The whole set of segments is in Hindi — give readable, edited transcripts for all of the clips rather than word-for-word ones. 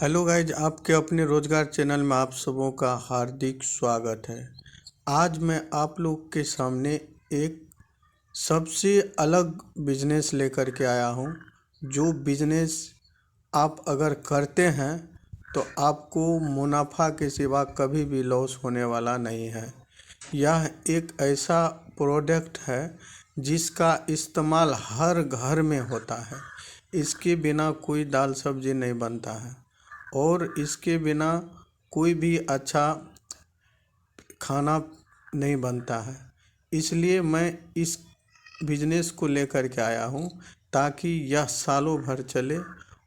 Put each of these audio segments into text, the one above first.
हेलो गाइज, आपके अपने रोजगार चैनल में आप सबों का हार्दिक स्वागत है। आज मैं आप लोग के सामने एक सबसे अलग बिजनेस लेकर के आया हूँ। जो बिजनेस आप अगर करते हैं तो आपको मुनाफा के सिवा कभी भी लॉस होने वाला नहीं है। यह एक ऐसा प्रोडक्ट है जिसका इस्तेमाल हर घर में होता है। इसके बिना कोई दाल सब्जी नहीं बनता है और इसके बिना कोई भी अच्छा खाना नहीं बनता है। इसलिए मैं इस बिजनेस को लेकर के आया हूँ ताकि यह सालों भर चले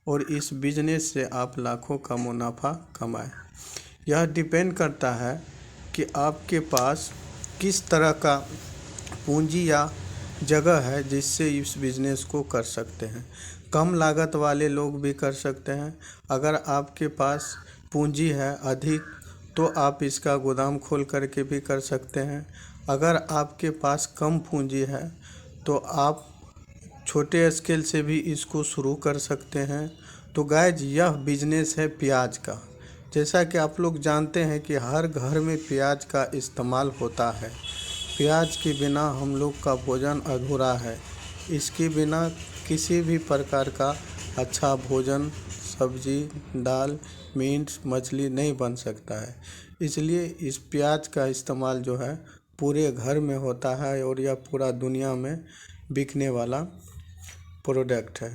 और इस बिजनेस से आप लाखों का मुनाफा कमाएं। यह डिपेंड करता है कि आपके पास किस तरह का पूंजी या जगह है जिससे इस बिजनेस को कर सकते हैं। कम लागत वाले लोग भी कर सकते हैं। अगर आपके पास पूंजी है अधिक तो आप इसका गोदाम खोल करके भी कर सकते हैं। अगर आपके पास कम पूंजी है तो आप छोटे स्केल से भी इसको शुरू कर सकते हैं। तो गाइज, यह बिजनेस है प्याज का। जैसा कि आप लोग जानते हैं कि हर घर में प्याज का इस्तेमाल होता है। प्याज के बिना हम लोग का भोजन अधूरा है। इसके बिना किसी भी प्रकार का अच्छा भोजन, सब्जी, दाल, मीट, मछली नहीं बन सकता है। इसलिए इस प्याज का इस्तेमाल जो है पूरे घर में होता है और यह पूरा दुनिया में बिकने वाला प्रोडक्ट है।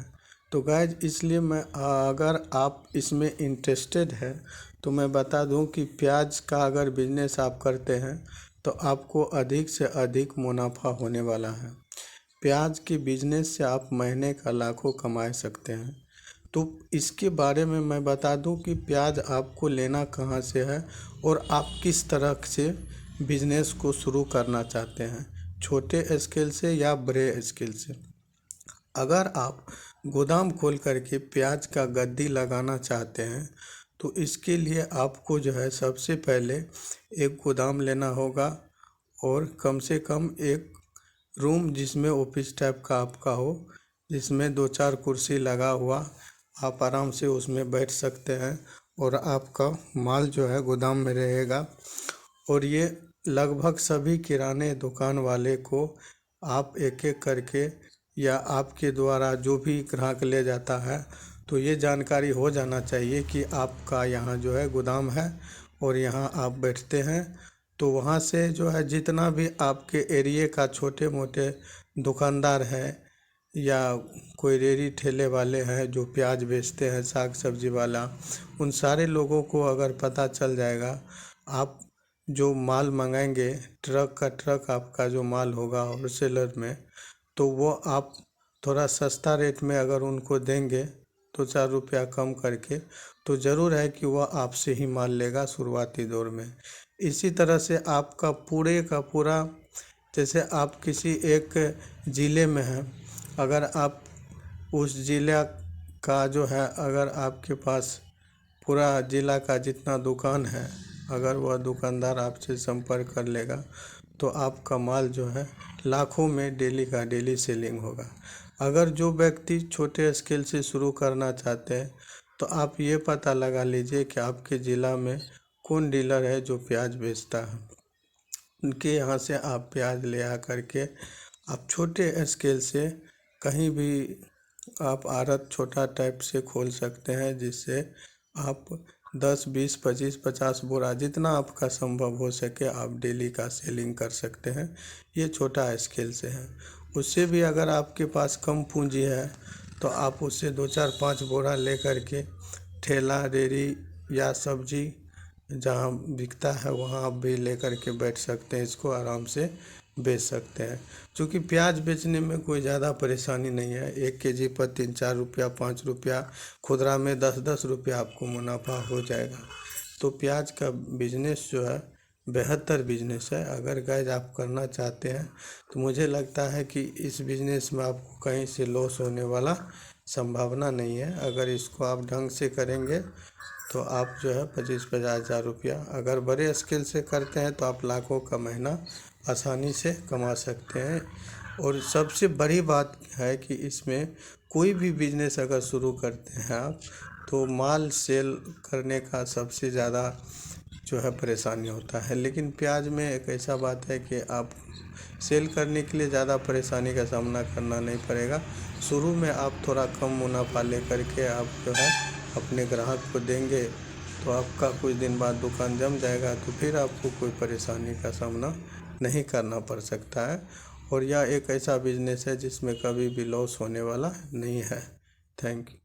तो गाइज, इसलिए मैं अगर आप इसमें इंटरेस्टेड है तो मैं बता दूं कि प्याज का अगर बिजनेस आप करते हैं तो आपको अधिक से अधिक मुनाफा होने वाला है। प्याज के बिजनेस से आप महीने का लाखों कमा सकते हैं। तो इसके बारे में मैं बता दूं कि प्याज आपको लेना कहां से है और आप किस तरह से बिजनेस को शुरू करना चाहते हैं, छोटे स्केल से या बड़े स्केल से। अगर आप गोदाम खोल करके प्याज का गद्दी लगाना चाहते हैं तो इसके लिए आपको जो है सबसे पहले एक गोदाम लेना होगा और कम से कम एक रूम जिसमें ऑफिस टाइप का आपका हो, जिसमें 2-4 कुर्सी लगा हुआ, आप आराम से उसमें बैठ सकते हैं और आपका माल जो है गोदाम में रहेगा। और ये लगभग सभी किराने दुकान वाले को आप एक एक करके या आपके द्वारा जो भी ग्राहक ले जाता है तो ये जानकारी हो जाना चाहिए कि आपका यहाँ जो है गोदाम है और यहाँ आप बैठते हैं। तो वहाँ से जो है जितना भी आपके एरिए का छोटे मोटे दुकानदार हैं या कोई रेहड़ी ठेले वाले हैं जो प्याज बेचते हैं, साग सब्जी वाला, उन सारे लोगों को अगर पता चल जाएगा, आप जो माल मंगाएंगे ट्रक का ट्रक आपका जो माल होगा होलसेलर में, तो वो आप थोड़ा सस्ता रेट में अगर उनको देंगे 2-4 रुपया कम करके, तो ज़रूर है कि वह आपसे ही माल लेगा शुरुआती दौर में। इसी तरह से आपका पूरे का पूरा, जैसे आप किसी एक ज़िले में हैं, अगर आप उस ज़िला का जो है, अगर आपके पास पूरा ज़िला का जितना दुकान है, अगर वह दुकानदार आपसे संपर्क कर लेगा तो आपका माल जो है लाखों में डेली का डेली सेलिंग होगा। अगर जो व्यक्ति छोटे स्केल से शुरू करना चाहते हैं तो आप ये पता लगा लीजिए कि आपके ज़िला में कौन डीलर है जो प्याज बेचता है। उनके यहाँ से आप प्याज ले आ करके आप छोटे स्केल से कहीं भी आप आड़त छोटा टाइप से खोल सकते हैं, जिससे आप 10, 20, 25, 50 बोरा जितना आपका संभव हो सके आप डेली का सेलिंग कर सकते हैं। ये छोटा स्केल से है। उससे भी अगर आपके पास कम पूंजी है तो आप उससे 2-4-5 बोरा ले करके ठेला रेहड़ी या सब्जी जहाँ बिकता है वहाँ आप भी ले करके बैठ सकते हैं, इसको आराम से बेच सकते हैं। क्योंकि प्याज बेचने में कोई ज़्यादा परेशानी नहीं है। 1 केजी पर 3-4 रुपया, 5 रुपया, खुदरा में 10-10 रुपया आपको मुनाफा हो जाएगा। तो प्याज का बिजनेस जो है बेहतर बिजनेस है। अगर गाइज आप करना चाहते हैं तो मुझे लगता है कि इस बिजनेस में आपको कहीं से लॉस होने वाला संभावना नहीं है। अगर इसको आप ढंग से करेंगे तो आप जो है 25-50 हज़ार रुपया, अगर बड़े स्केल से करते हैं तो आप लाखों का महीना आसानी से कमा सकते हैं। और सबसे बड़ी बात है कि इसमें कोई भी बिजनेस अगर शुरू करते हैं आप तो माल सेल करने का सबसे ज़्यादा जो है परेशानी होता है। लेकिन प्याज में एक ऐसा बात है कि आप सेल करने के लिए ज़्यादा परेशानी का सामना करना नहीं पड़ेगा। शुरू में आप थोड़ा कम मुनाफा लेकर के आप जो है अपने ग्राहक को देंगे, तो आपका कुछ दिन बाद दुकान जम जाएगा, तो फिर आपको कोई परेशानी का सामना नहीं करना पड़ सकता है। और यह एक ऐसा बिजनेस है जिसमें कभी भी लॉस होने वाला नहीं है। Thank you.